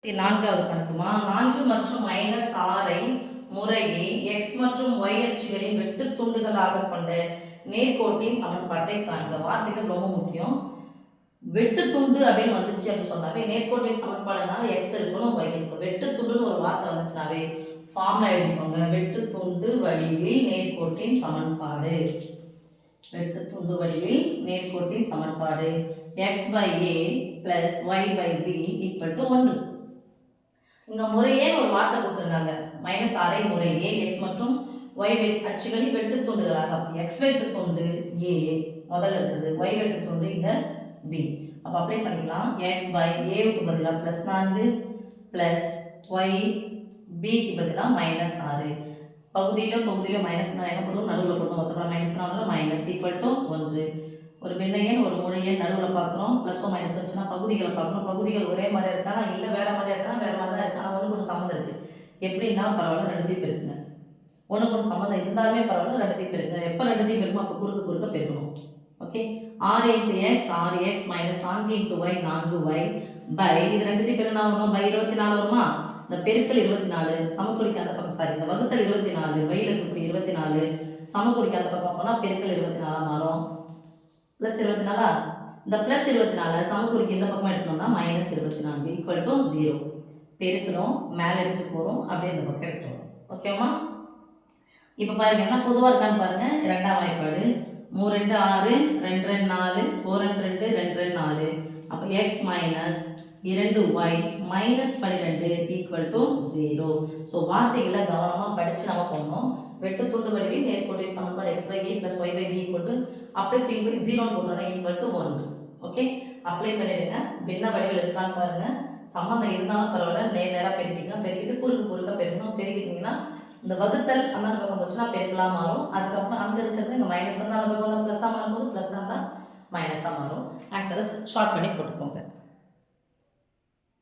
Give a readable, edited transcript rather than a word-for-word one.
நான்காவது கணக்குமா 4 மற்றும் -6 முறையே x மற்றும் y அச்சுகளின் வெட்டு துண்டுகளாக கொண்ட நேர்கோட்டின் சமன்பாட்டை காண்க. வார்த்தைகள் ரொம்ப முக்கியம். வெட்டு துண்டு அப்படின்னு வந்துச்சு அப்படின்னு சொன்னாவே நேர்கோட்டின் சமன்பாடுனால x இருக்கணும் y இருக்கும். வெட்டு துண்டுன்னு ஒரு வார்த்தை வந்துச்சுனாவே ஃபார்முலா எழுதிக்கோங்க. வெட்டு துண்டு வடிவில் நேர்கோட்டின் சமன்பாடு. வெட்டு துண்டு வடிவில் நேர்கோட்டின் சமன்பாடு x/a + y/b = 1. இங்க முறையே ஒரு வார்த்தை கொடுத்துருக்காங்க. -6 முறையே x மற்றும் y அச்சுகளின் வெட்டு துண்டுகளாக. x வெட்டு துண்டு a முதல்ல இருக்குது, y வெட்டு துண்டு இந்த b. அப்ப அப்ளை பண்ணிக்கலாம். x/a க்கு பதிலா +4 + y b க்கு பதிலா -6. பகுதியில மைனஸ் என்ன போடும், நடுவுல போடும். மொத்தம் -1 ஒரு பின்ன எண் ஒரு முழு எண் நடுவில் பார்க்குறோம். ப்ளஸ் மைனஸ் வச்சுன்னா பகுதிகளை பார்க்கணும். பகுதிகள் ஒரே மாதிரி இருக்கானா இல்லை வேறு மாதிரி இருக்கானா வேறு மாதிரி தான் இருக்கானா ஒன்று கொஞ்சம் சம்மந்தம் இருக்குது. எப்படி இருந்தாலும் பரவாயில்ல, ரெண்டுத்தையும் பெருக்குங்க. ஒன்று கொஞ்சம் சம்மந்தம் இருந்தாலுமே பரவாயில்ல, ரெண்டுத்தையும் பெருக்குங்க. எப்போ ரெண்டுத்தையும் பெருக்குமோ அப்போ குறுக்க பெருக்கணும். Okay, 6 × x 6x - 4 × y 4y by இது ரெண்டுத்தையும் பெருனா வரும் பை 24 வருமா? இந்த பெருக்கல் 24 சமக்குறிக்கு அந்த பக்கம், சாரி இந்த வகுத்தல் 24 பையில் இருக்கக்கூடிய 24 சமக்குறிக்கு அந்த பக்கம் போனால் பெருக்கல் 24 மாறும். +24 இந்த +24 சமக்குறிக்கு இந்த பக்கம் எடுத்தோம்னா -24 = 0. பெருக்கிறோம், மேலே எடுத்து போகிறோம், அப்படியே இந்த பக்கம் எடுத்துருவோம். ஓகேவா? இப்போ பாருங்க என்ன பொதுவாக இருக்கான்னு பாருங்க. இரண்டாம் வாய்ப்பாடு 3 2 6 2 2 4 4 2 2 2 4. அப்போ x - 2y -12 = 0. ஸோ வார்த்தைகளை கவனமாக படித்து நம்ம போடணும். வெட்டு துண்டு வடிவில் நேர்கோட்டின் சமன்பாடு x/a + y/b அப்படியே கிளீன் பண்ணி 0 போட்டுறதா 1. ஓகே, அப்ளை பண்ணிடுங்க. பின்ன வடிவில் இருக்கான்னு பாருங்க. சம்மந்தம் இருந்தாலும் பரவாயில்ல, நேராக பெருக்கிங்க. பெருக்கிட்டு குறுக்க பெருக்கணும். பெருக்கிட்டீங்கன்னா இந்த வகுத்தல் அந்த பக்கம் போச்சுன்னா பெருக்கலாம் மாறும். அதுக்கப்புறம் அங்கே இருக்கிறது இங்கே மைனஸ் வந்து அந்த பக்கம் வந்து ப்ளஸ்ஸாக மாறும்போது ப்ளஸ்ஸாக இருந்தால் மைனஸாக மாறும். ஆன்சரை ஷார்ட் பண்ணி போட்டுக்கோங்க.